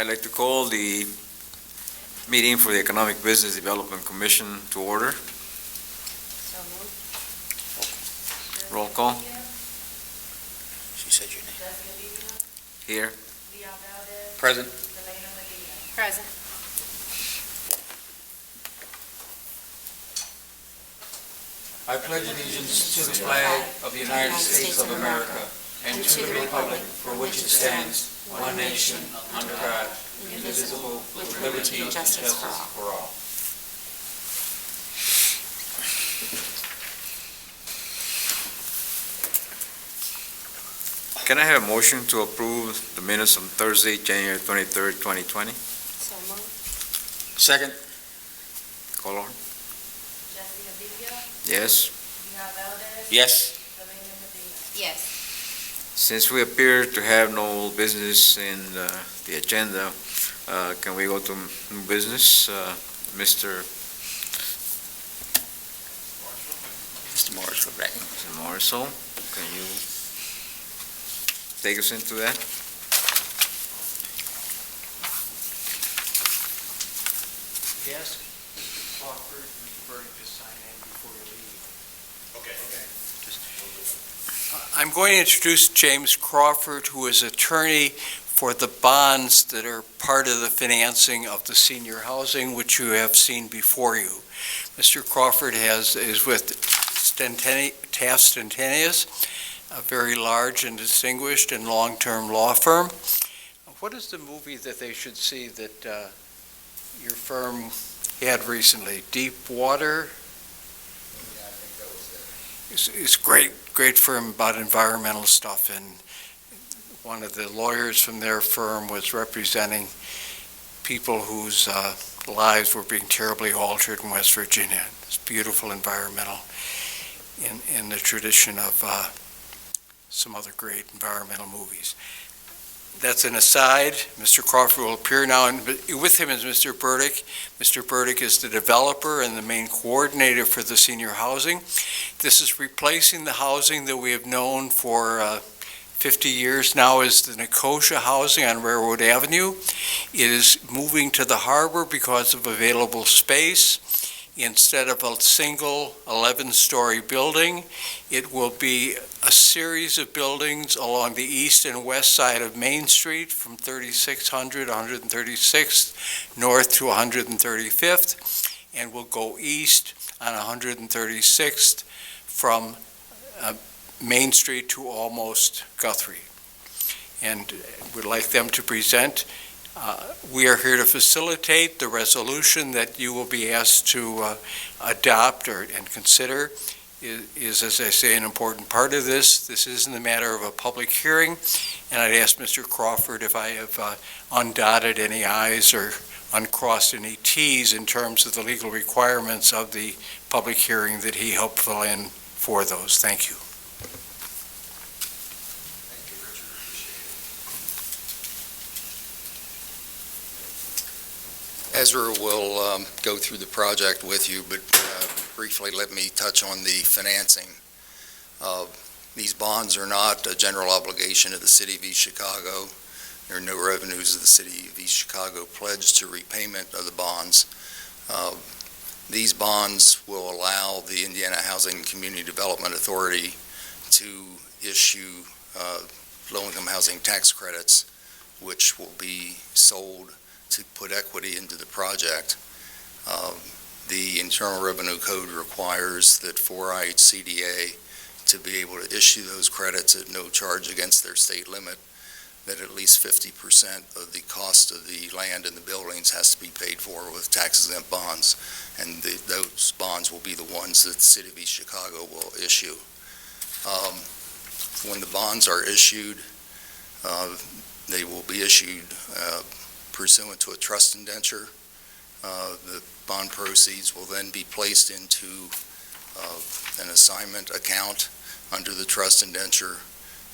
I'd like to call the meeting for the Economic Business Development Commission to order. So moved. Roll call. She said your name. Here. Present. Present. I pledge allegiance to the flag of the United States of America and to the republic for which it stands, one nation, under God, indivisible, with liberty and justice for all. Can I have a motion to approve the minutes on Thursday, January 23rd, 2020? So moved. Second. Call on. Jesse Abigail, Yes. Miguel Valdez, Yes. Selena Medina. Yes. Since we appear to have no business in the agenda, can we go to new business? Mr. Morris, right. Marshall, can you take us into that? Yes, Mr. Crawford, Mr. Burdick, just sign in before you leave. Okay. I'm going to introduce James Crawford, who is attorney for the bonds that are part of the financing of the senior housing, which you have seen before you. Mr. Crawford is with Taft Stentenius, a very large and distinguished and long-term law firm. What is the movie that they should see that your firm had recently? Deep Water? Yeah, I think that was it. It's great firm about environmental stuff, and one of the lawyers from their firm was representing people whose lives were being terribly altered in West Virginia. It's beautiful environmental in the tradition of some other great environmental movies. That's an aside. Mr. Crawford will appear now, and with him is Mr. Burdick. Mr. Burdick is the developer and the main coordinator for the senior housing. This is replacing the housing that we have known for 50 years now as the Nicosia housing on Railroad Avenue. It is moving to the harbor because of available space. Instead of a single 11-story building, it will be a series of buildings along the east and west side of Main Street from 3600, 136th, north to 135th, and will go east on 136th from Main Street to almost Guthrie. And we'd like them to present. We are here to facilitate the resolution that you will be asked to adopt and consider is, as I say, an important part of this. This isn't a matter of a public hearing, and I'd ask Mr. Crawford if I have undotted any I's or uncrossed any T's in terms of the legal requirements of the public hearing that he helped fill in for those. Thank you. Thank you, Richard. Appreciate it. Ezra will go through the project with you, but briefly let me touch on the financing. These bonds are not a general obligation of the City of East Chicago. There are no revenues of the City of East Chicago pledged to repayment of the bonds. These bonds will allow the Indiana Housing and Community Development Authority to issue low-income housing tax credits, which will be sold to put equity into the project. The Internal Revenue Code requires that for IHCDA to be able to issue those credits at no charge against their state limit, that at least 50% of the cost of the land and the buildings has to be paid for with tax-exempt bonds, and those bonds will be the ones that the City of East Chicago will issue. When the bonds are issued, they will be issued pursuant to a trust indenture. The bond proceeds will then be placed into an assignment account under the trust indenture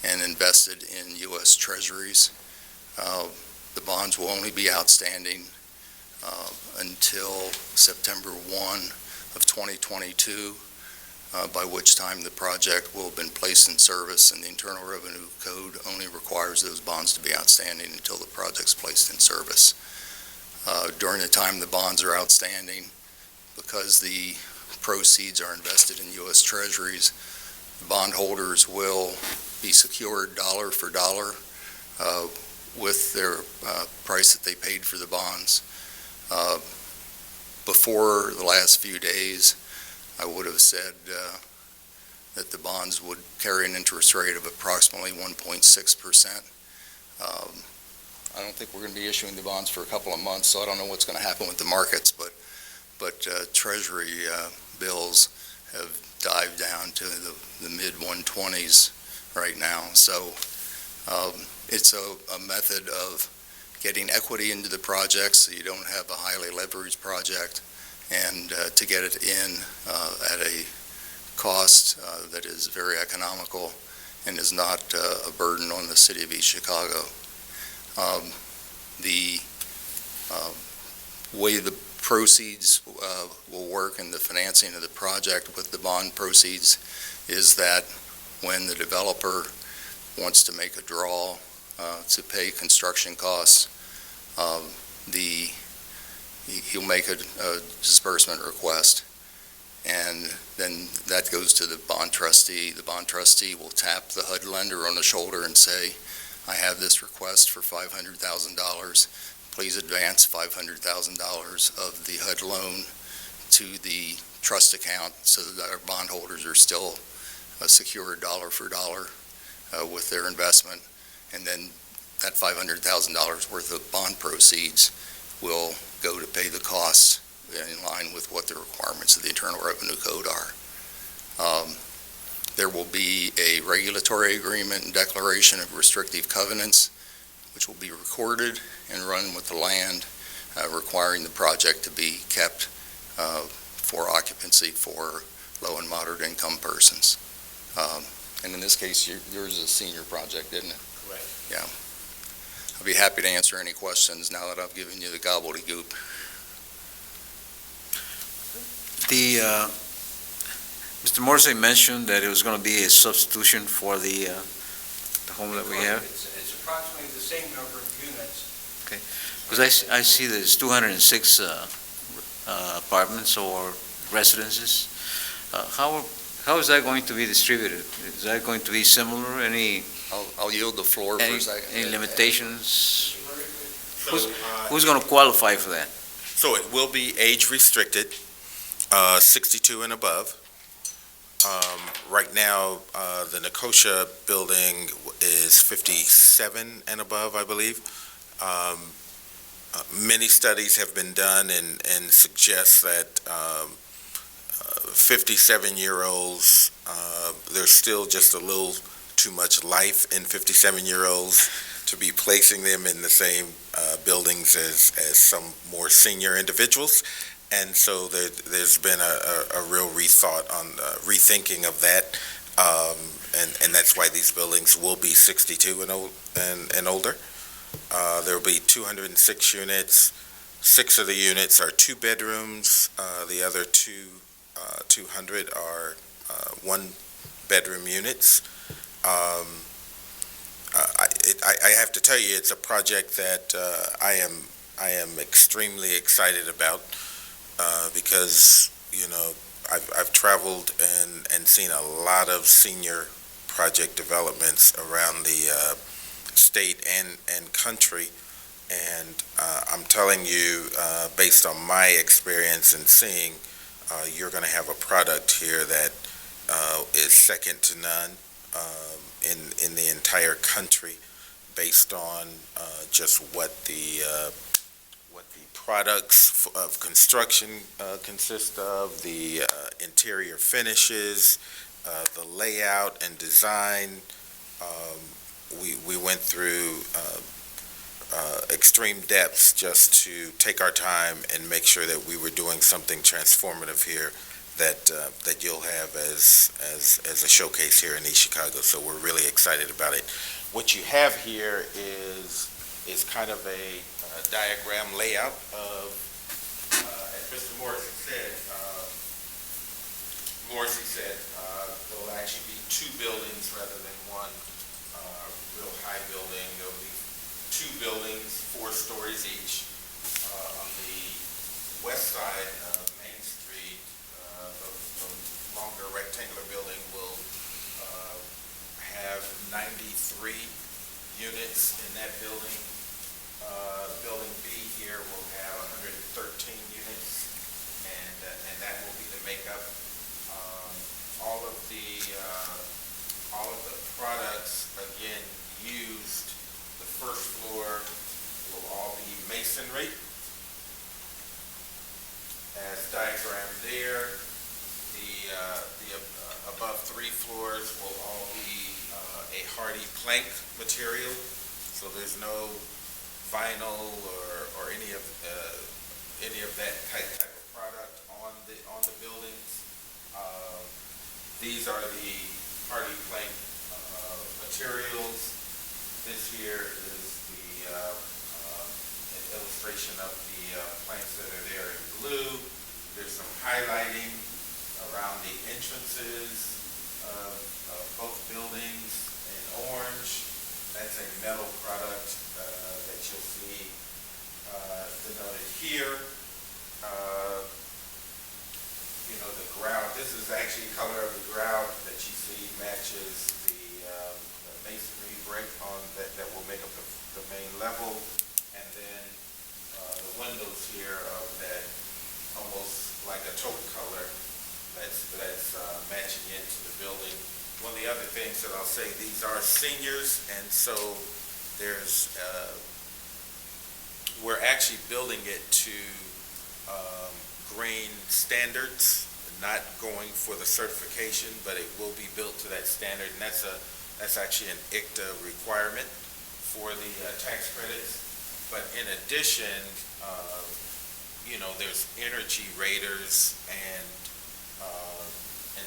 and invested in U.S. Treasuries. The bonds will only be outstanding until September 1 of 2022. by which time the project will have been placed in service, and the Internal Revenue Code only requires those bonds to be outstanding until the project's placed in service. During the time the bonds are outstanding, because the proceeds are invested in U.S. Treasuries, bondholders will be secured dollar for dollar with their price that they paid for the bonds. Before the last few days, I would have said that the bonds would carry an interest rate of approximately 1.6%. I don't think we're going to be issuing the bonds for a couple of months, so I don't know what's going to happen with the markets, but Treasury bills have dived down to the mid-120s right now. So it's a method of getting equity into the project so you don't have a highly leveraged project, and to get it in at a cost that is very economical and is not a burden on the city of East Chicago. The way the proceeds will work in the financing of the project with the bond proceeds is that when the developer wants to make a draw to pay construction costs, he'll make a disbursement request, and then that goes to the bond trustee. The bond trustee will tap the HUD lender on the shoulder and say, I have this request for $500,000. Please advance $500,000 of the HUD loan to the trust account so that our bondholders are still secured dollar for dollar with their investment. And then that $500,000 worth of bond proceeds will go to pay the costs in line with what the requirements of the Internal Revenue Code are. There will be a regulatory agreement and declaration of restrictive covenants, which will be recorded and run with the land, requiring the project to be kept for occupancy for low and moderate income persons. And in this case, yours is a senior project, isn't it? Correct. Yeah. I'll be happy to answer any questions now that I've given you the gobbledygook. Mr. Morrissey mentioned that it was going to be a substitution for the home that we have. It's approximately the same number of units. Because I see there's 206 apartments or residences. How is that going to be distributed? Is that going to be similar? I'll yield the floor for a second. Any limitations? So, Who's going to qualify for that? so it will be age restricted, 62 and above. Right now, the Nicosia building is 57 and above, I believe. Many studies have been done and suggest that 57-year-olds, there's still just a little too much life in 57-year-olds to be placing them in the same buildings as some more senior individuals. And so there's been a real rethinking of that, and that's why these buildings will be 62 and older. There will be 206 units. 6 of the units are 2 bedrooms. The other 200 are 1-bedroom units. I have to tell you, it's a project that I am extremely excited about. Because, I've traveled and seen a lot of senior project developments around the state and country, and I'm telling you, based on my experience and seeing, you're going to have a product here that is second to none in the entire country, based on just what the products of construction consist of, the interior finishes, the layout and design. We went through extreme depths just to take our time and make sure that we were doing something transformative here that you'll have as a showcase here in East Chicago. So we're really excited about it. What you have here is kind of a diagram layout of, as Mr. Morrissey said, there. The above 3 floors will all be a hardy plank material, so there's no vinyl or any of that type of product on the buildings. These are the hardy plank materials. This here is an illustration of the planks that are there in blue. There's some highlighting around the entrances of both buildings in orange. That's a metal product that you'll see denoted here. The grout, this is actually color of the grout that you see matches the masonry brick that will make up the main level. And then the windows here of that almost like a taupe color that's matching into the building. One of the other things that I'll say, these are seniors, and so we're actually building it to green standards, not going for the certification, but it will be built to that standard, and that's actually an ICTA requirement for the tax credits. But in addition, there's energy raters and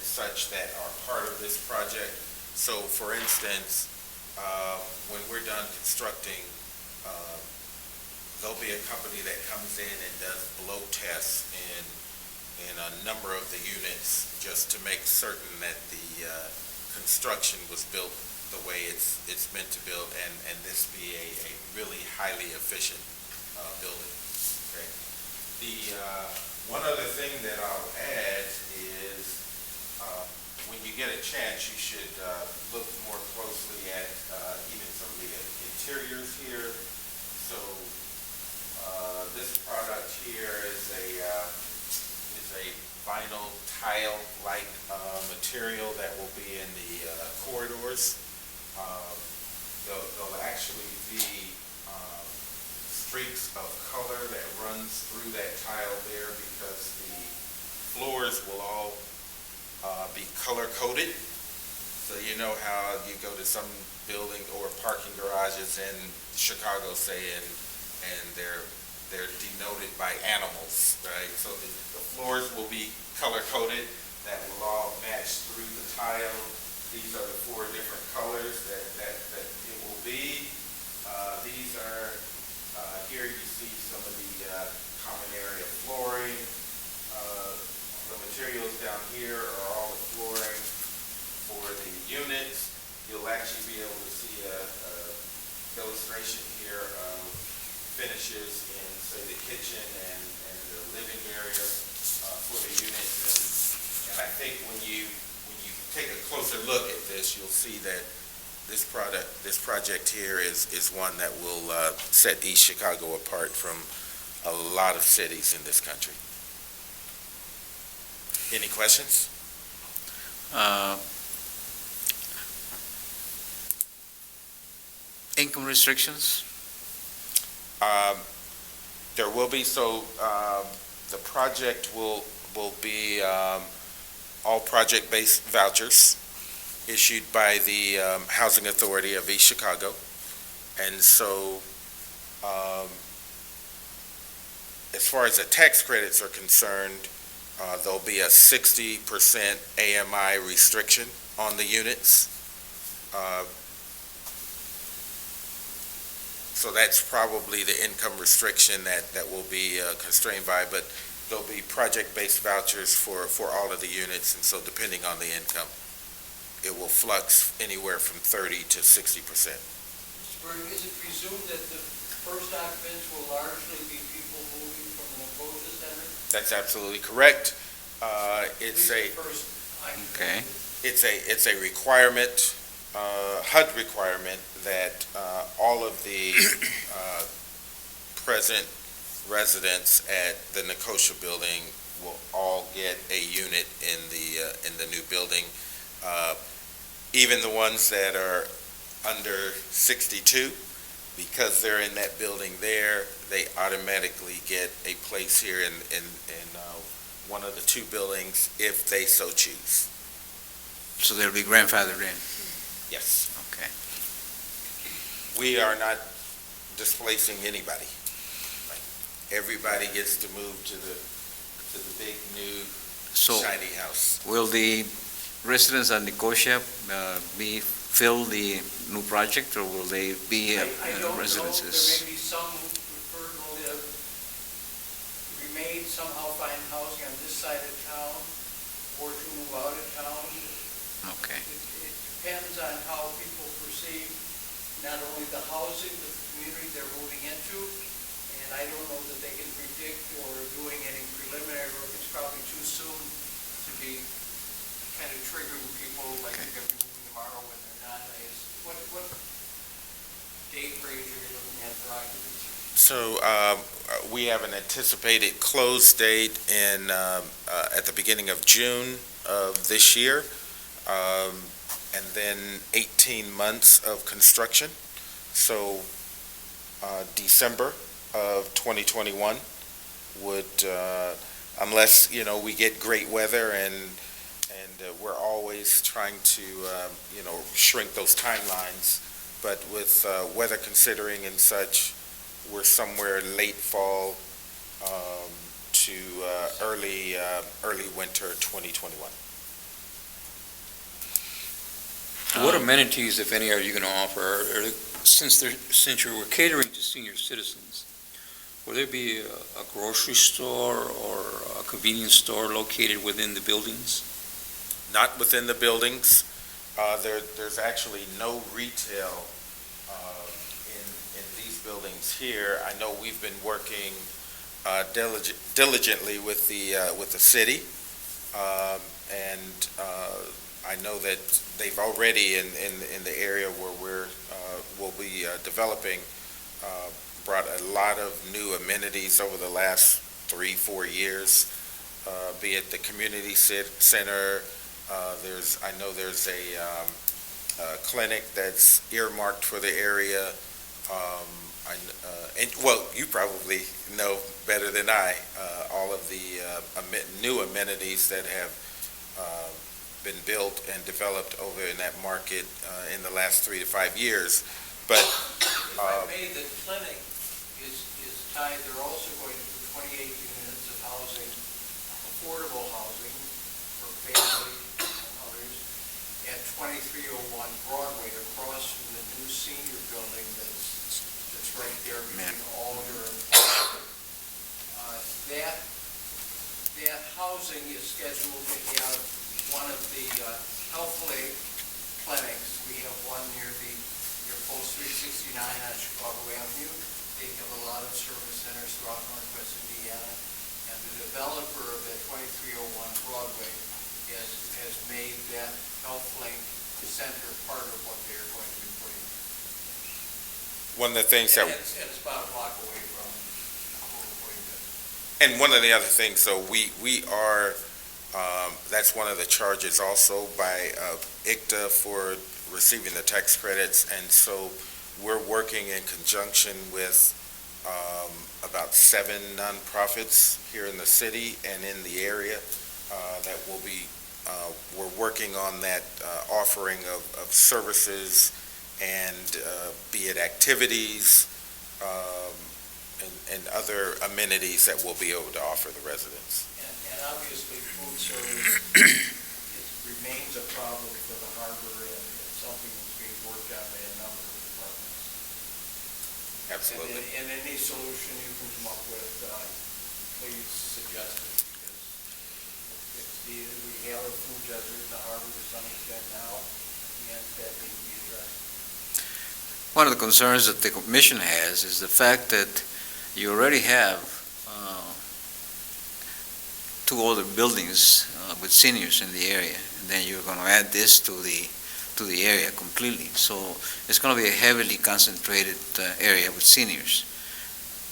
such that are part of this project. So, for instance, when we're done constructing, there'll be a company that comes in and does blow tests in a number of the units just to make certain that the construction was built the way it's meant to build, and this be a really highly efficient building. Okay. The one other thing that I'll add is when you get a chance, you should look more closely at even some of the interiors here. So this product here is a vinyl tile-like material that will be in the corridors. There'll actually be streaks of color that runs through that tile there because the floors will all be color-coded. So you know how you go to some building or parking garages in Chicago, say, and they're denoted by animals, right? So the floors will be color-coded. That will all match through the tile. These are the 4 different colors that it will be. These are, here you see some of the common area flooring. The materials down here are all the flooring for the units. You'll actually be able to see a illustration here of finishes in, say, the kitchen and the living area for the units. And I think when you take a closer look at this, you'll see that this project here is one that will set East Chicago apart from a lot of cities in this country. Any questions? Income restrictions? There will be, so the project will be all project-based vouchers issued by the Housing Authority of East Chicago. And so as far as the tax credits are concerned, there'll be a 60% AMI restriction on the units. So that's probably the income restriction that will be constrained by, but there'll be project-based vouchers for all of the units, and so depending on the income, it will flux anywhere from 30 to 60%. Mr. Burton, is it presumed that the first occupants will largely be people moving from the Negotia Center? That's absolutely correct. It's a Okay. It's a requirement, HUD requirement, that all of the present residents at the Nicosia building will all get a unit in the new building. Even the ones that are under 62, because they're in that building there, they automatically get a place here in one of the two buildings if they so choose. So they'll be grandfathered in? Yes. Okay. We are not displacing anybody. Everybody gets to move to the big, new, So shiny house. will the residents at Nicosia fill the new project, or will they be I don't know, residences? there may be some who prefer to live, remain, somehow find housing on this side of town, or to move out of town. Okay. It depends on how people perceive not only the housing, but the community they're moving into. And I don't know that they can predict or doing any preliminary work. It's probably too soon to be kind of triggering people like Okay. they're going to be moving tomorrow when they're not. What date range are you looking at for occupancy? So we have an anticipated close date at the beginning of June of this year, and then 18 months of construction. So December of 2021 would, unless, we get great weather, and we're always trying to, shrink those timelines. But with weather considering and such, we're somewhere late fall to early winter 2021. What amenities, if any, are you going to offer? Since you're catering to senior citizens, will there be a grocery store or a convenience store located within the buildings? Not within the buildings. There's actually no retail in these buildings here. I know we've been working diligently with the city, and I know that they've already in the area where we'll be developing brought a lot of new amenities over the last 3-4 years, be it the community center. I know there's a clinic that's earmarked for the area. Well, you probably know better than I, all of the new amenities that have been built and developed over in that market in the last 3 to 5 years. But If I may, the clinic is tied, they're also going to put 28 units of housing, affordable housing for families and others, at 2301 Broadway, across from the new senior building that's right there between Alder and that housing is scheduled to have one of the HealthLink clinics. We have one near Post 369 on Chicago Avenue. They have a lot of service centers throughout Northwest Indiana. And the developer of that 2301 Broadway has made that HealthLink center part of what they're going to be putting. one of the things that And it's about a block away from where we're putting it. And one of the other things, so we are, that's one of the charges also by ICTA for receiving the tax credits, and so we're working in conjunction with about 7 nonprofits here in the city and in the area that will be, we're working on that offering of services and be it activities, and other amenities that we'll be able to offer the residents. And obviously, food service remains a problem for the harbor, and it's something that's being worked on by a number of departments. Absolutely. And any solution you can come up with, please suggest it, because it's needed. We have a food desert in the harbor to some extent now, and that needs to be addressed. One of the concerns that the commission has is the fact that you already have 2 older buildings with seniors in the area, and then you're going to add this to the area completely. So it's going to be a heavily concentrated area with seniors.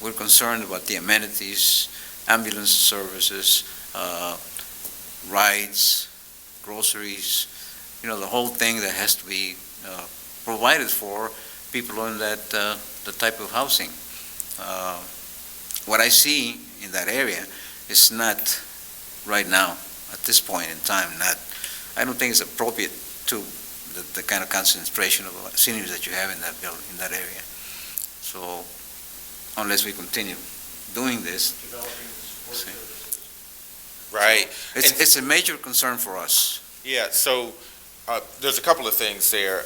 We're concerned about the amenities, ambulance services, rides, groceries, the whole thing that has to be provided for people in that the type of housing. What I see in that area is not right now, at this point in time, I don't think it's appropriate to the kind of concentration of seniors that you have in that building, in that area. So unless we continue doing this, Developing the support See. services. Right. it's a major concern for us. Yeah, so there's a couple of things there.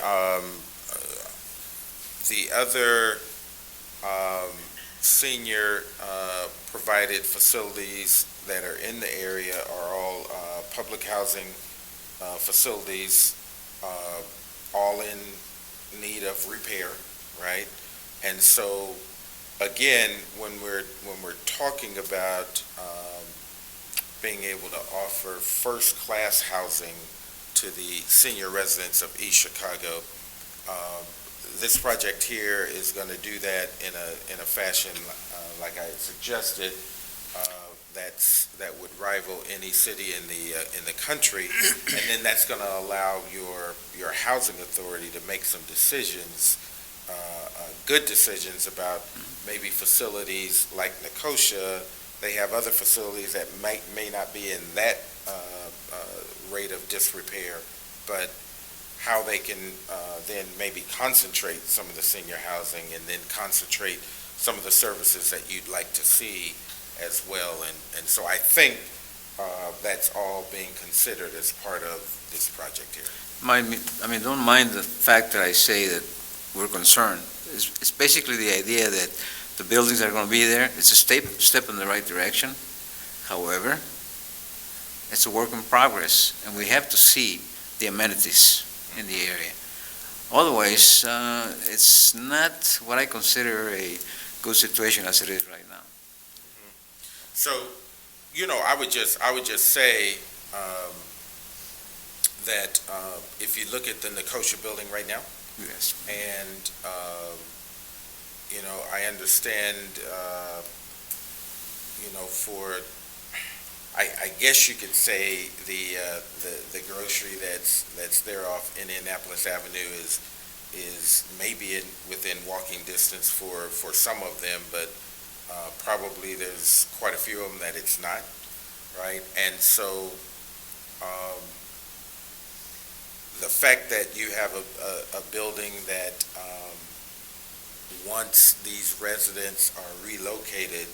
The other senior provided facilities that are in the area are all public housing facilities, all in need of repair, right? And so, again, when we're talking about being able to offer first-class housing to the senior residents of East Chicago, this project here is going to do that in a fashion, like I suggested, that would rival any city in the country, and then that's going to allow your housing authority to make some decisions, good decisions about maybe facilities like Nicosia. They have other facilities that may not be in that rate of disrepair, but how they can then maybe concentrate some of the senior housing and then concentrate some of the services that you'd like to see as well. And so I think that's all being considered as part of this project here. Don't mind the fact that I say that we're concerned. It's basically the idea that the buildings are going to be there. It's a step in the right direction. However, it's a work in progress, and we have to see the amenities in the area. Otherwise, it's not what I consider a good situation as it is right now. So, I would just say that if you look at the Nicosia building right now, Yes. and, I understand, I guess you could say the grocery that's there off Indianapolis Avenue is maybe within walking distance for some of them, but probably there's quite a few of them that it's not, right? And so the fact that you have a building that once these residents are relocated,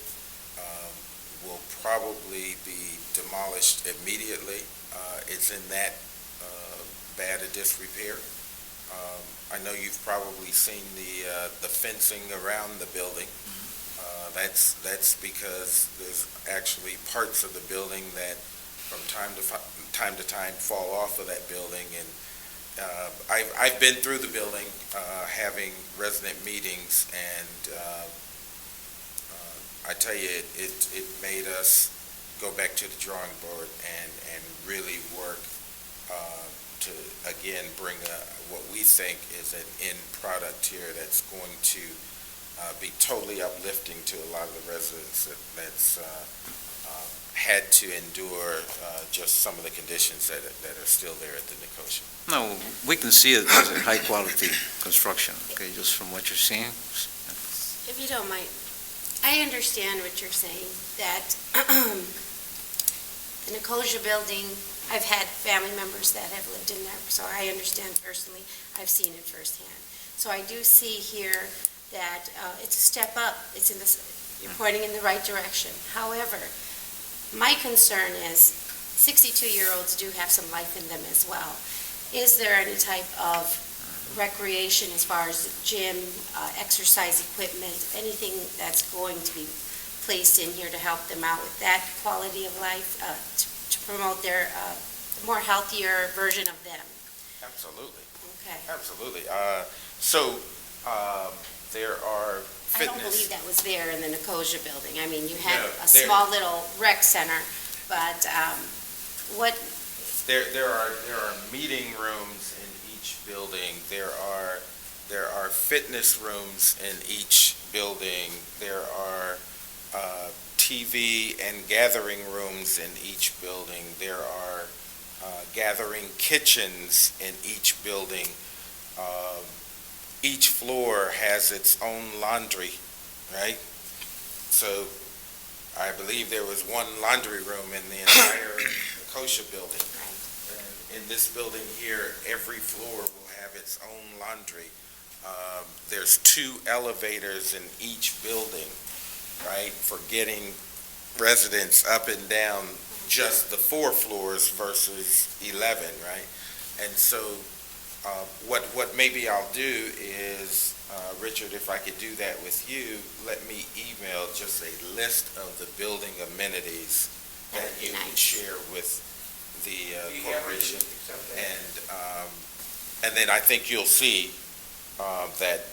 will probably be demolished immediately. It's in that bad a disrepair. I know you've probably seen the fencing around the building. That's because there's actually parts of the building that from time to time fall off of that building. And I've been through the building having resident meetings, and I tell you, it made us go back to the drawing board and really work to, again, bring what we think is an end product here that's going to be totally uplifting to a lot of the residents that's had to endure just some of the conditions that are still there at the Nicosia. No, we can see it as a high-quality construction, okay, just from what you're seeing. If you don't mind, I understand what you're saying, that the Nicosia building, I've had family members that have lived in there, so I understand personally. I've seen it firsthand. So I do see here that it's a step up. It's in this, you're pointing in the right direction. However, my concern is 62-year-olds do have some life in them as well. Is there any type of recreation as far as gym, exercise equipment, anything that's going to be placed in here to help them out with that quality of life, to promote their more healthier version of them? Absolutely, Okay. absolutely. So there are I don't believe fitness. that was there in the Nicosia building. I mean, you had No, a there- small little rec center, but what, There are meeting rooms in each building. There are fitness rooms in each building. There are TV and gathering rooms in each building. There are gathering kitchens in each building. Each floor has its own laundry, right? So I believe there was one laundry room in the entire kosher building. Right. And in this building here, every floor will have its own laundry. There's 2 elevators in each building, right, for getting residents up and down just the 4 floors versus 11, right? And so what maybe I'll do is, Richard, if I could do that with you, let me email just a list of the building amenities That that would be you can nice. share with the Be happy to corporation. accept that. And then I think you'll see that,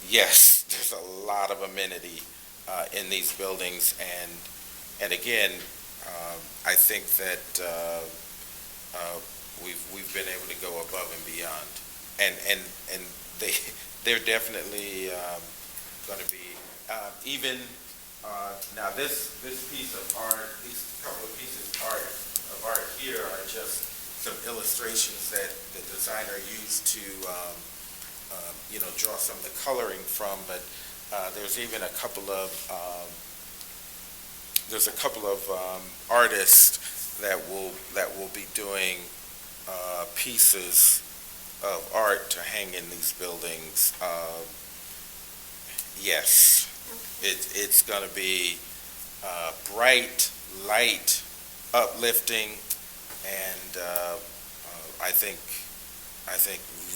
yes, there's a lot of amenity in these buildings. And again, I think that we've been able to go above and beyond. And they're definitely going to be, even, now this piece of art, these couple of pieces of art here are just some illustrations that the designer used to, draw some of the coloring from, but there's even a couple of, artists that will be doing pieces of art to hang in these buildings. Yes, it's going to be bright, light, uplifting, and I think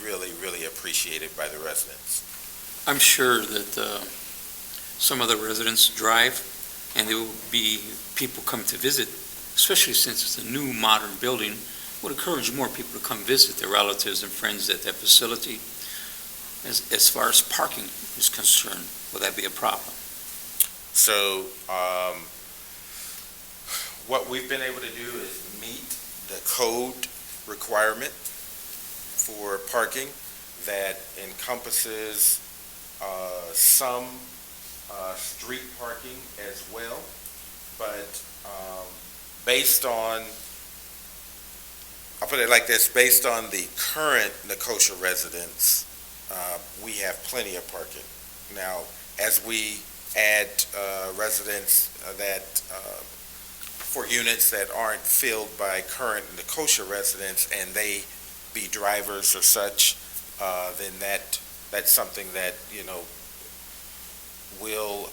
really, really appreciated by the residents. I'm sure that some of the residents drive, and there will be people come to visit, especially since it's a new modern building. Would encourage more people to come visit their relatives and friends at that facility. As far as parking is concerned, will that be a problem? So what we've been able to do is meet the code requirement for parking that encompasses some street parking as well, but based on, I'll put it like this, based on the current Nicosia residents, we have plenty of parking. Now, as we add residents for units that aren't filled by current Nicosia residents, and they be drivers or such, then that's something that, will,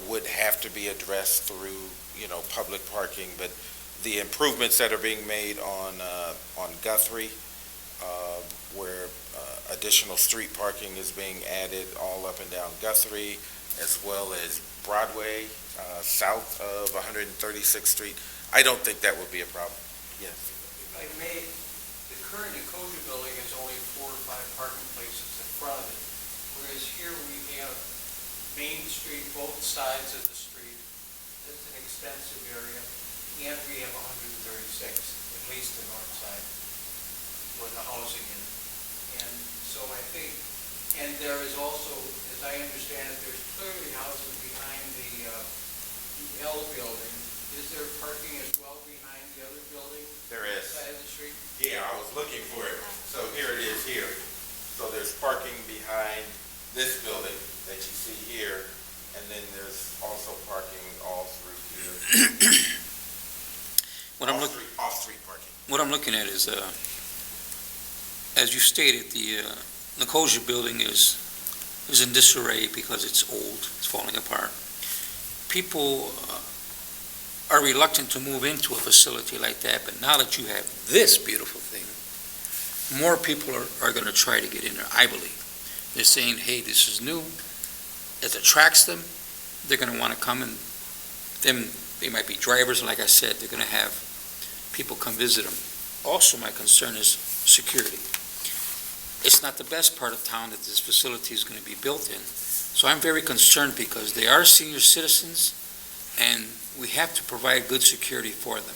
would have to be addressed through, public parking. But the improvements that are being made on Guthrie, where additional street parking is being added all up and down Guthrie, as well as Broadway, south of 136th Street, I don't think that would be a problem. Yes. If I may, the current Nicosia building is only 4 or 5 parking places in front of it, whereas here we have Main Street, both sides of the street. It's an extensive area, and we have 136, at least the north side, where the housing is. And so I think, and there is also, as I understand it, there's clearly housing behind the L building. Is there parking as well behind the other building, There is. side of the street? Yeah, I was looking for it. So here it is here. So there's parking behind this building that you see here, and then there's also parking all through here. Off-street parking. What I'm looking at is, as you stated, the Nicosia building is in disarray because it's old, it's falling apart. People are reluctant to move into a facility like that, but now that you have this beautiful thing, more people are going to try to get in there, I believe. They're saying, hey, this is new, it attracts them, they're going to want to come, and then they might be drivers, and like I said, they're going to have people come visit them. Also, my concern is security. It's not the best part of town that this facility is going to be built in, so I'm very concerned because they are senior citizens, and we have to provide good security for them.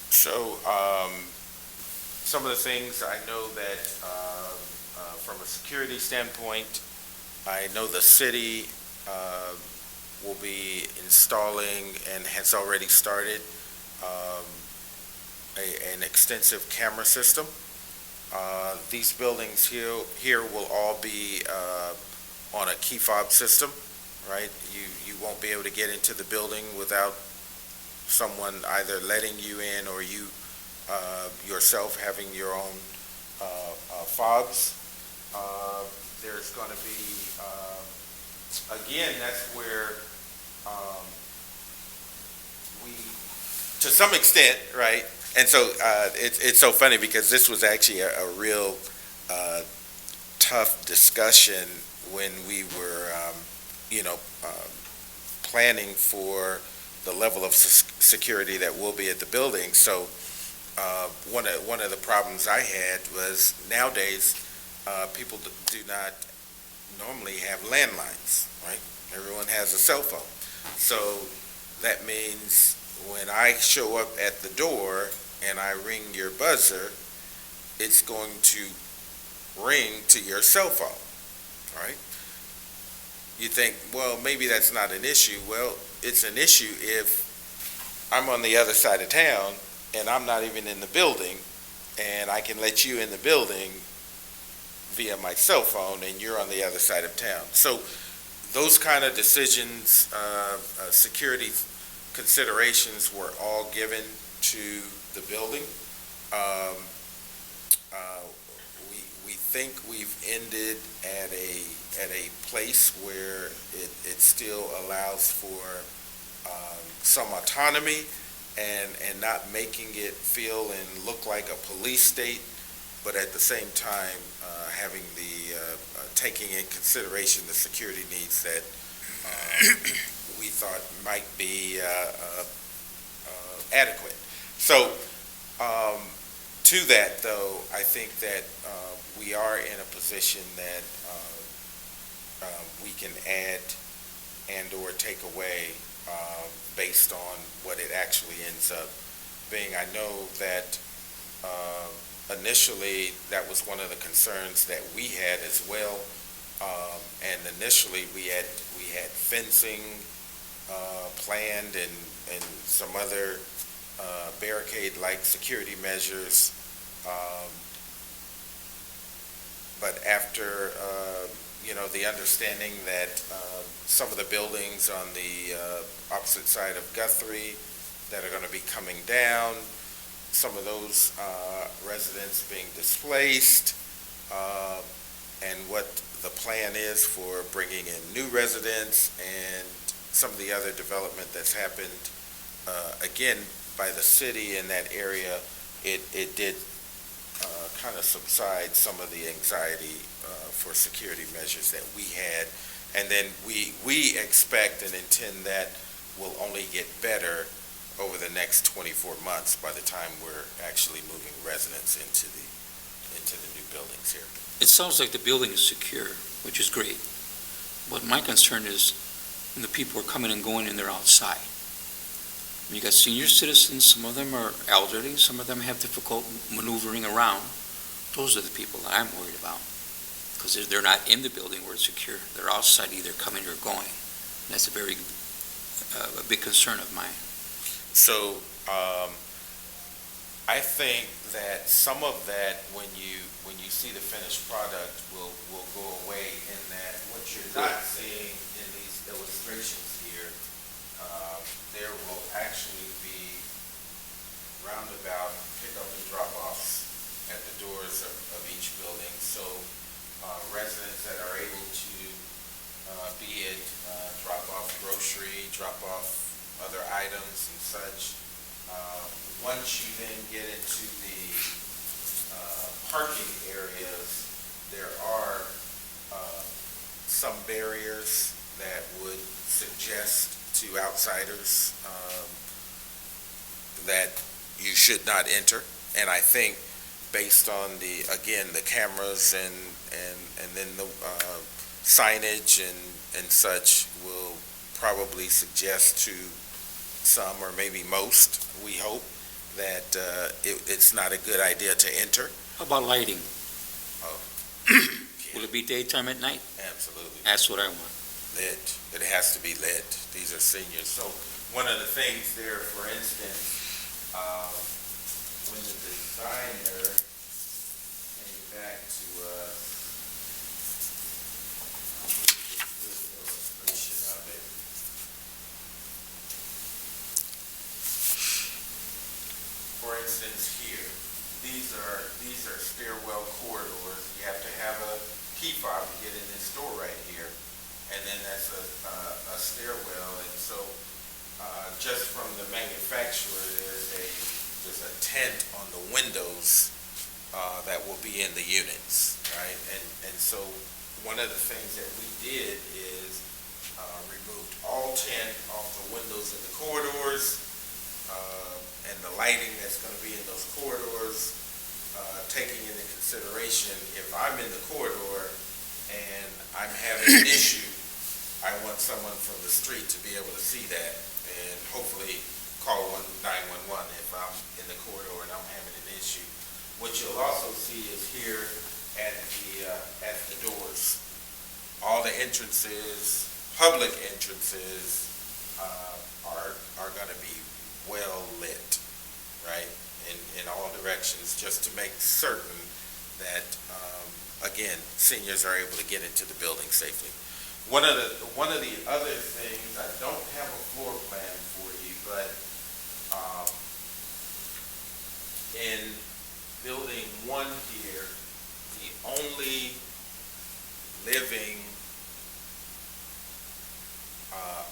So, some of the things I know that, from a security standpoint, I know the city will be installing and has already started an extensive camera system. These buildings here will all be on a key fob system, right? You won't be able to get into the building without someone either letting you in or you yourself having your own fobs. There's going to be, again, that's where we, to some extent, right? And so it's so funny because this was actually a real tough discussion when we were, planning for the level of security that will be at the building. So one of the problems I had was nowadays people do not normally have landlines, right? Everyone has a cell phone. So that means when I show up at the door and I ring your buzzer, it's going to ring to your cell phone, right? You think, well, maybe that's not an issue. Well, it's an issue if I'm on the other side of town and I'm not even in the building, and I can let you in the building via my cell phone and you're on the other side of town. So those kind of decisions, security considerations were all given to the building. We think we've ended at a place where it still allows for some autonomy and not making it feel and look like a police state, but at the same time having taking in consideration the security needs that we thought might be adequate. So to that, though, I think that we are in a position that we can add and or take away based on what it actually ends up being. I know that initially that was one of the concerns that we had as well, and initially we had fencing planned and some other barricade-like security measures, but after the understanding that some of the buildings on the opposite side of Guthrie that are going to be coming down, some of those residents being displaced, and what the plan is for bringing in new residents and some of the other development that's happened, again, by the city in that area, it did kind of subside some of the anxiety for security measures that we had. And then we expect and intend that will only get better over the next 24 months by the time we're actually moving residents into the new buildings here. It sounds like the building is secure, which is great. But my concern is when the people are coming and going and they're outside. You got senior citizens, some of them are elderly, some of them have difficult maneuvering around. Those are the people that I'm worried about, because they're not in the building where it's secure. They're outside either coming or going. That's a very a big concern of mine. So I think that some of that, when you see the finished product, will go away, in that what you're not seeing in these illustrations here, there will actually be roundabout pickup and drop-offs at the doors of each building. So residents that are able to, be it drop off grocery, drop off other items and such, once you then get into the parking areas, there are some barriers that would suggest to outsiders that you should not enter. And I think based on the cameras and then the signage and such will probably suggest to some, or maybe most, we hope, that it's not a good idea to enter. How about lighting? Oh. Will it be daytime at night? Absolutely. That's what I want. Lit. It has to be lit. These are seniors. So one of the things there, for instance, when the designer came back to us, this illustration of instance, here, these are stairwell corridors. You have to have a key fob to get in this door right here, and then that's a stairwell. And so, just from the manufacturer, there's a tent on the windows that will be in the units, right? And so, one of the things that we did is removed all tent off the windows in the corridors, and the lighting that's going to be in those corridors, taking into consideration if I'm in the corridor and I'm having an issue, I want someone from the street to be able to see that and hopefully call 911 if I'm in the corridor and I'm having an issue. What you'll also see is here at the doors, all the entrances, public entrances, are going to be well lit, right, in all directions, just to make certain that, again, seniors are able to get into the building safely. One of the other things, I don't have a floor plan for you, but in building 1 here, the only living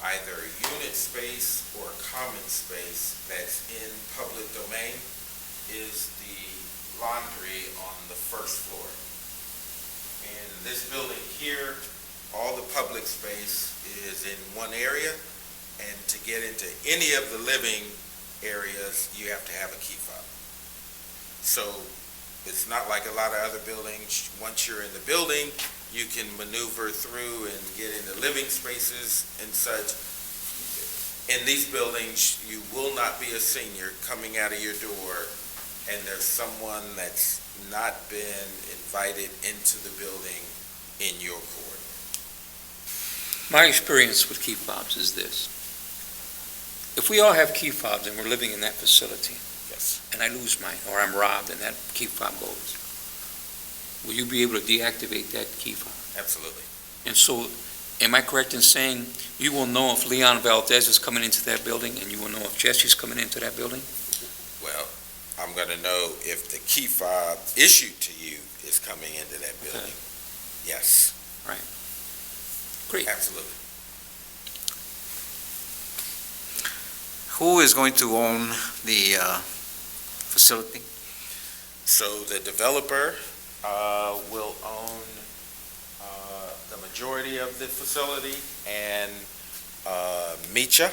either unit space or common space that's in public domain is the laundry on the first floor. In this building here, all the public space is in one area, and to get into any of the living areas, you have to have a key fob. So it's not like a lot of other buildings. Once you're in the building, you can maneuver through and get into living spaces and such. In these buildings, you will not be a senior coming out of your door and there's someone that's not been invited into the building in your court. My experience with key fobs is this. If we all have key fobs and we're living in that facility, Yes. and I lose mine, or I'm robbed and that key fob goes, will you be able to deactivate that key fob? Absolutely. And so, am I correct in saying you will know if Leon Valdez is coming into that building, and you will know if Jesse's coming into that building? Well, I'm going to know if the key fob issued to you is coming into that building. Yes. Right. Great. Absolutely. Who is going to own the facility? So the developer will own the majority of the facility, and Micha,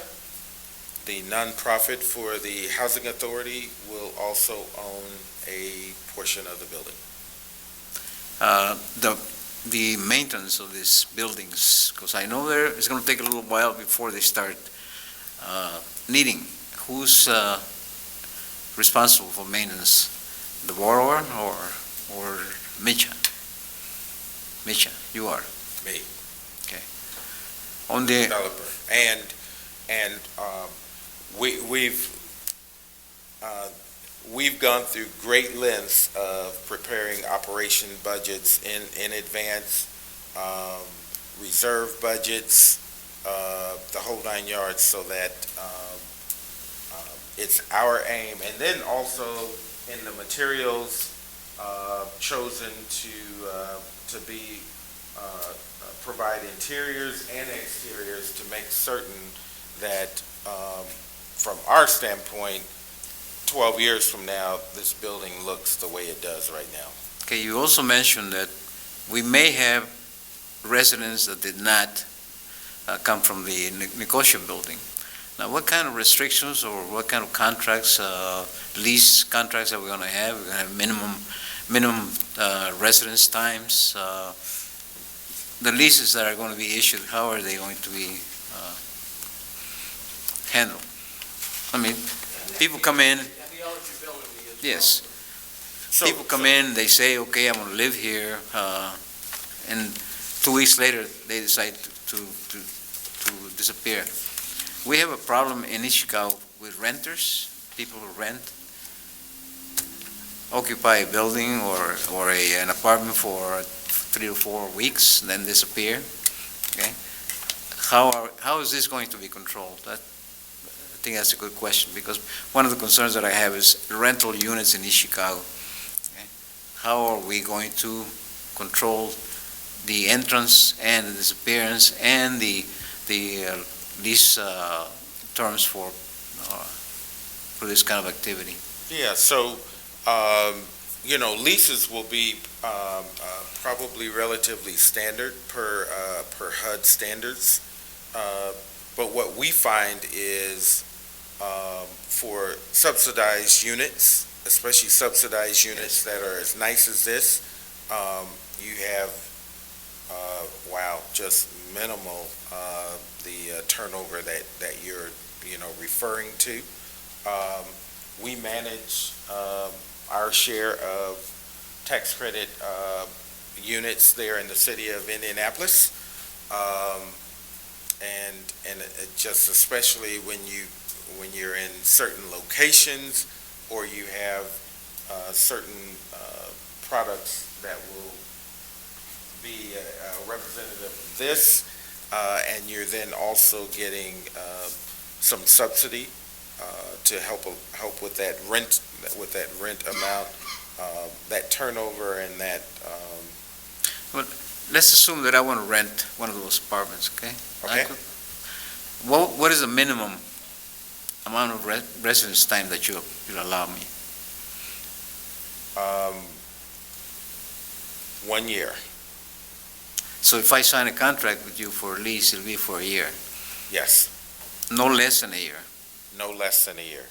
the nonprofit for the Housing Authority, will also own a portion of the building. The maintenance of these buildings, because I know it's going to take a little while before they start needing. Who's responsible for maintenance? The borrower or Micha? Micha, you are. Me. Okay. On the Developer. And we've gone through great lengths of preparing operation budgets in advance, reserve budgets, the whole 9 yards, so that it's our aim. And then also in the materials chosen to be provide interiors and exteriors to make certain that from our standpoint, 12 years from now, this building looks the way it does right now. Okay, you also mentioned that we may have residents that did not come from the Nicosia building. Now, what kind of restrictions or what kind of contracts, lease contracts are we going to have? We're going to have minimum residence times. The leases that are going to be issued, how are they going to be handled? I mean, people come in. And the eligibility as well. Yes. People come in, they say, okay, I'm going to live here, and 2 weeks later, they decide to disappear. We have a problem in East Chicago with renters, people who rent, occupy a building or an apartment for 3 to 4 weeks, then disappear. Okay? How is this going to be controlled? think that's a good question, because one of the concerns that I have is rental units in East Chicago. Okay? How are we going to control the entrance and the disappearance and the lease terms for this kind of activity? Yeah, so, leases will be probably relatively standard per HUD standards. But what we find is for subsidized units, especially subsidized units that are as nice as this, you have, just minimal the turnover that you're, referring to. We manage our share of tax credit units there in the city of Indianapolis. And it just especially when you're in certain locations or you have certain products that will be representative of this, and you're then also getting some subsidy to help with that rent amount, that turnover, and that. Let's assume that I want to rent one of those apartments, okay? Okay. What is the minimum amount of residence time that you'll allow me? 1 year. So if I sign a contract with you for a lease, it'll be for a year, Yes, no less than a year. no less than a year.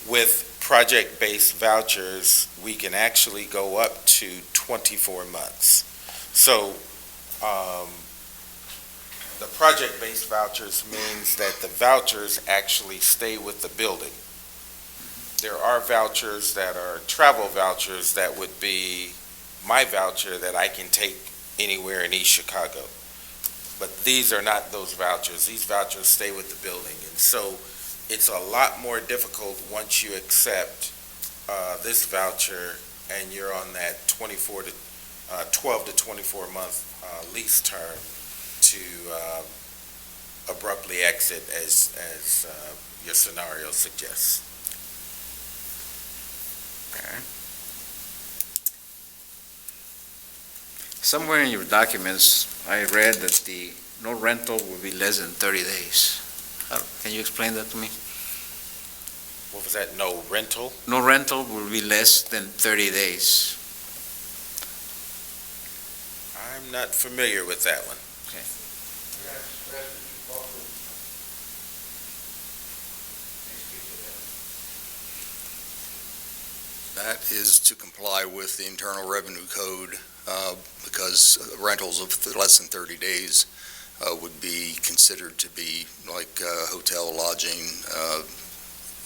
With project-based vouchers, we can actually go up to 24 months. So, the project-based vouchers means that the vouchers actually stay with the building. There are vouchers that are travel vouchers that would be my voucher that I can take anywhere in East Chicago. But these are not those vouchers. These vouchers stay with the building. And so it's a lot more difficult once you accept this voucher and you're on that 12 to 24 month lease term to abruptly exit as your scenario suggests. Somewhere in your documents, I read that the no rental will be less than 30 days. Can you explain that to me? What was that? No rental? No rental will be less than 30 days. I'm not familiar with that one. That is to comply with the Internal Revenue Code, because rentals of less than 30 days would be considered to be like hotel lodging,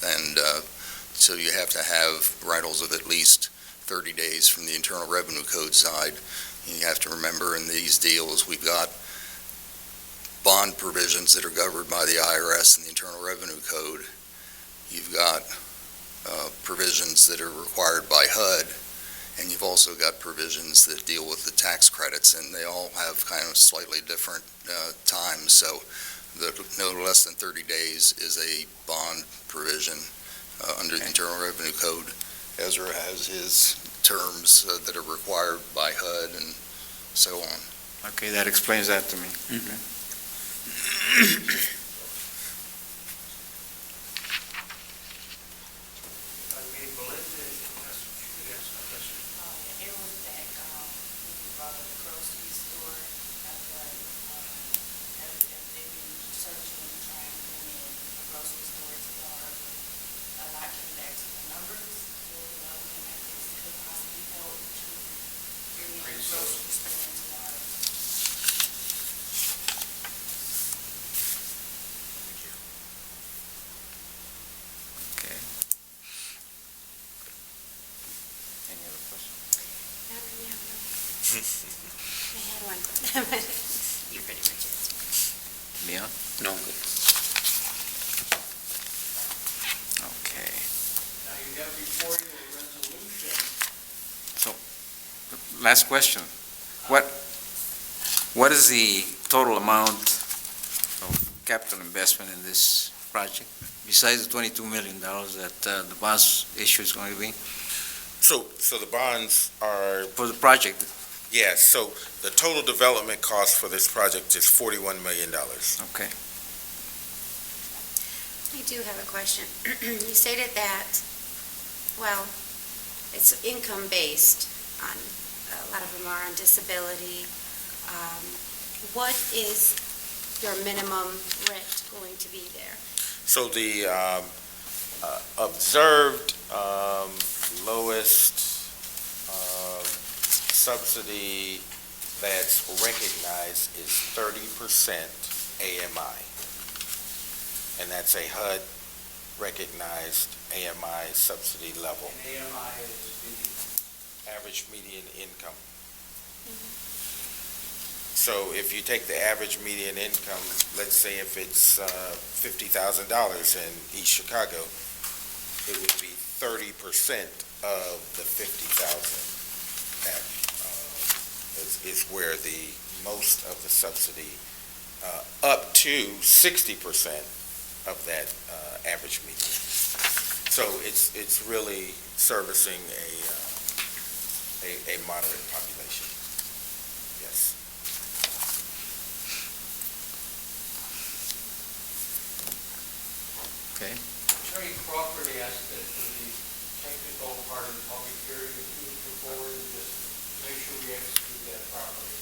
and so you have to have rentals of at least 30 days from the Internal Revenue Code side. You have to remember in these deals, we've got bond provisions that are governed by the IRS and the Internal Revenue Code. You've got provisions that are required by HUD, and you've also got provisions that deal with the tax credits, and they all have kind of slightly different times. So the no less than 30 days is a bond provision under the Internal Revenue Code. Ezra has his terms that are required by HUD and so on. Okay, that explains that to me. It was that, you brought up the grocery store, as they've been searching and trying to bring in a grocery store to ours. A lot came back to the numbers, so looking at this could possibly help to bring in a grocery store into ours. Okay. Any other questions? I really have no. I had one. You pretty much answered. Leon? No. Okay. Now, you have before you a resolution. Last question. What is the total amount capital investment in this project, besides the $22 million that the bonds issue is going to be So the bonds are, for the project? yes, so the total development cost for this project is $41 million. Okay. I do have a question. You stated that, well, it's income-based on, a lot of them are on disability. What is your minimum rent going to be there? So the observed lowest subsidy that's recognized is 30% AMI. And that's a HUD-recognized AMI subsidy level, And AMI is average median income. So if you take the average median income, let's say if it's $50,000 in East Chicago, it would be 30% of the $50,000. That is where the most of the subsidy, up to 60% of that average median. So it's really servicing a moderate population. Yes. Okay. Attorney Crawford asked that for the technical part of the public hearing, if you would come forward and just make sure we execute that properly.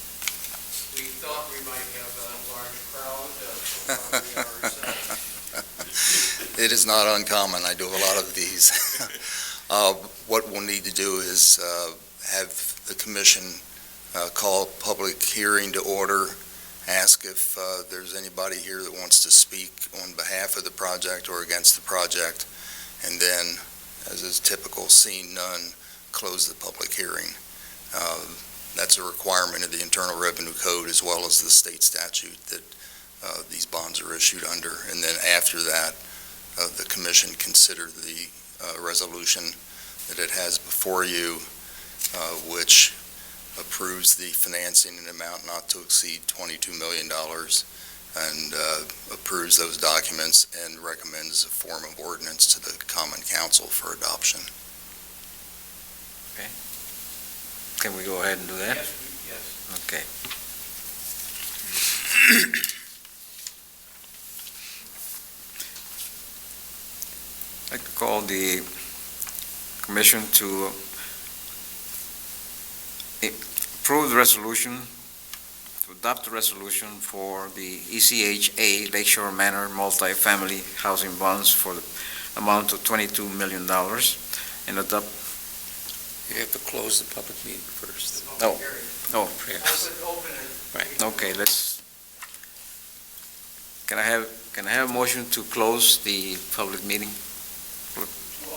We thought we might have a large crowd, so far we are ourselves. It is not uncommon. I do a lot of these. What we'll need to do is have the commission call a public hearing to order, ask if there's anybody here that wants to speak on behalf of the project or against the project, and then, as is typical, seeing none, close the public hearing. That's a requirement of the Internal Revenue Code as well as the state statute that these bonds are issued under. And then after that, the commission consider the resolution that it has before you, which approves the financing in an amount not to exceed $22 million and approves those documents and recommends a form of ordinance to the Common Council for adoption. Can we go ahead and do that? Yes. Okay. I'd like to call the commission to approve the resolution, to adopt the resolution for the ECHA Lakeshore Manor multifamily housing bonds for the amount of $22 million and adopt. You have to close the public meeting first. The Oh. public hearing. Oh, Open it. Right. okay, can I have a motion to close the public meeting?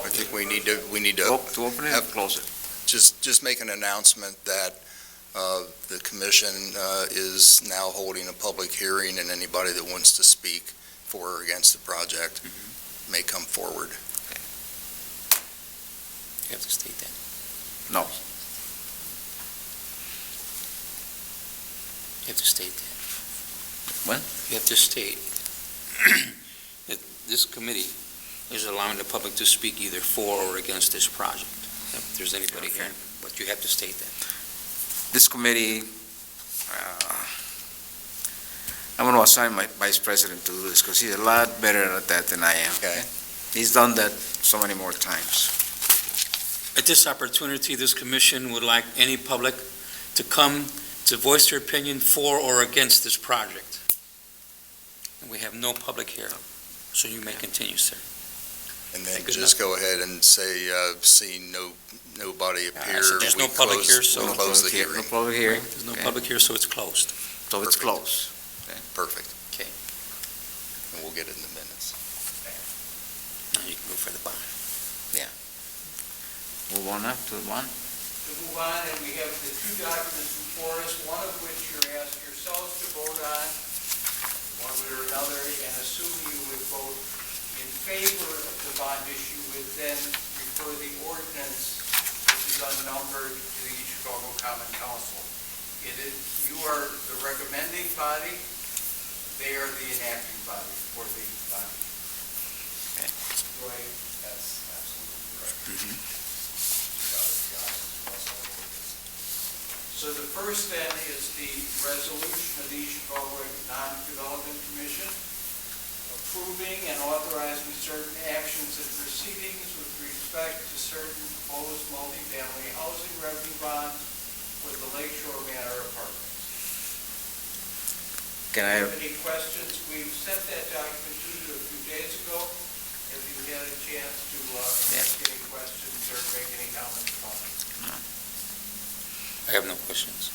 I think we need to To open it or close it? just make an announcement that the commission is now holding a public hearing, and anybody that wants to speak for or against the project may come forward. You have to state that. No. You have to state that. What? You have to state that this committee is allowing the public to speak either for or against this project. If there's anybody here, but you have to state that. This committee, I'm going to assign my vice president to do this because he's a lot better at that than I am. Okay. He's done that so many more times. At this opportunity, this commission would like any public to come to voice their opinion for or against this project. And we have no public here, so you may continue, sir. And then Good just go ahead and say, seeing nobody appear. there's no we public close- here, so- we close the No hearing. public hearing. There's no Okay. public here, so it's closed. So it's Perfect. closed. Perfect. Okay. And we'll get it in the minutes. Now you can go for the bond. Move on up to one. To move on, and we have the two documents before us, one of which you're asked yourselves to vote on, one way or another, and assuming you would vote in favor of the bond issue, would then refer the ordinance, which is unnumbered, to the East Chicago Common Council. You are the recommending body, they are the enacting body for the bond. Okay. Right, that's absolutely correct. So the first then is the resolution of the East Chicago Economic Development Commission approving and authorizing certain actions and proceedings with respect to certain proposed multifamily housing revenue bonds for the Lakeshore Manor Apartments. Can I If you have any questions, we've sent that document to you a few days ago. Have you had a chance to ask any questions or make any comments on it? I have no questions.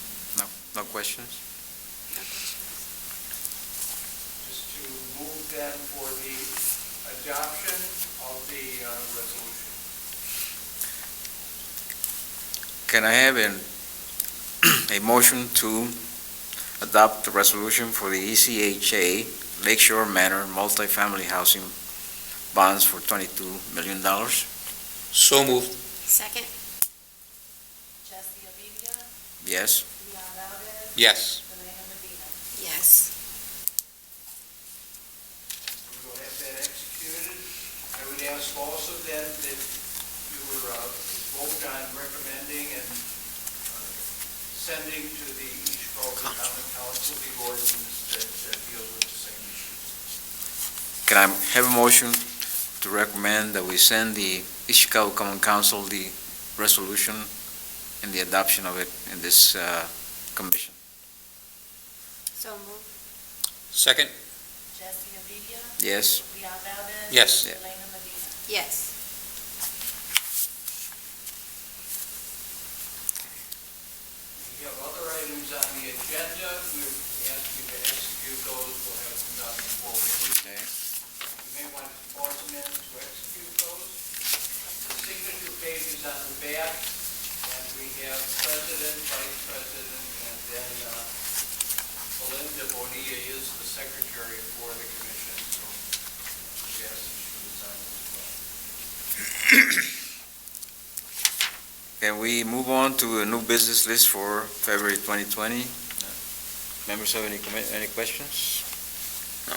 no questions? Just to move then for the adoption of the resolution. Can I have a motion to adopt the resolution for the ECHA Lakeshore Manor multifamily housing bonds for $22 million? So moved. Second? Jesse Avidia, Yes. Leon Valdez, Yes. Elena Medina. Yes. We will have that executed. I would ask also then that you vote on recommending and sending to the East Chicago Common Council the ordinance that deals with the same issue. Can I have a motion to recommend that we send the East Chicago Common Council the resolution and the adoption of it in this commission? So moved. Second? Jesse Avidia, Yes. Leon Valdez. Yes. Yeah. Elena Medina. Yes. We have other items on the agenda. We've asked you to execute those. We'll have them done before we leave. Okay. You may want to pause a minute to execute those. The signature page is on the back, and we have President, Vice President, and then Belinda Bonilla is the Secretary for the Commission, so yes, she was on as well. Can we move on to a new business list for February 2020? Members have any questions? No.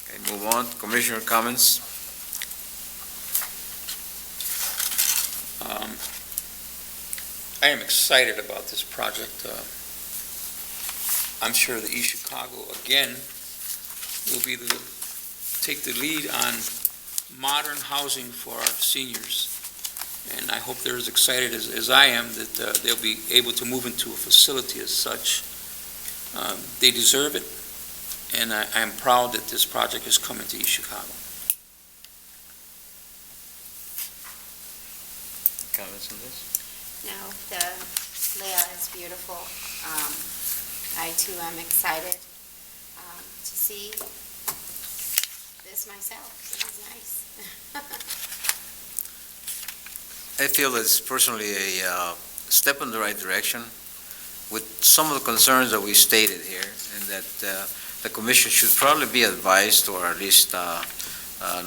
Okay, move on. Commissioner comments? I am excited about this project. I'm sure that East Chicago, again, will take the lead on modern housing for our seniors. And I hope they're as excited as I am that they'll be able to move into a facility as such. They deserve it, and I am proud that this project is coming to East Chicago. Comments on this? No, the layout is beautiful. I too am excited to see this myself. It is nice. I feel it's personally a step in the right direction with some of the concerns that we stated here, and that the commission should probably be advised or at least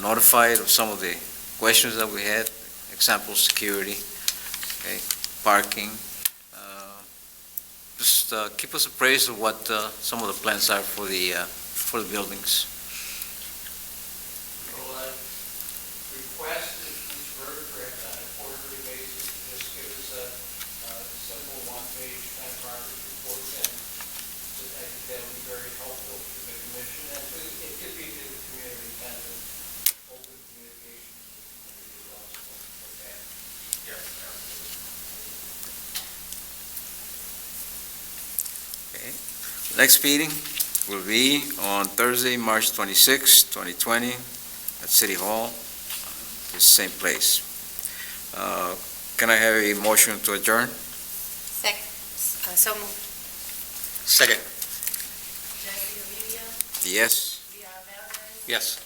notified of some of the questions that we had, example, security, okay, parking. Just keep us appraised of what some of the plans are for the buildings. We'll request that Mr. Berger, perhaps on a quarterly basis, to just give us a simple one-page kind of progress report, and I think that would be very helpful to the commission, and it could be to the community, kind of open communication to the community as well, so with that. Yes, Okay. Next meeting will be on Thursday, March 26, 2020, at City Hall, the same place. Can I have a motion to adjourn? So moved. Second. Jesse Avidia, Yes. Leon Valdez. Yes.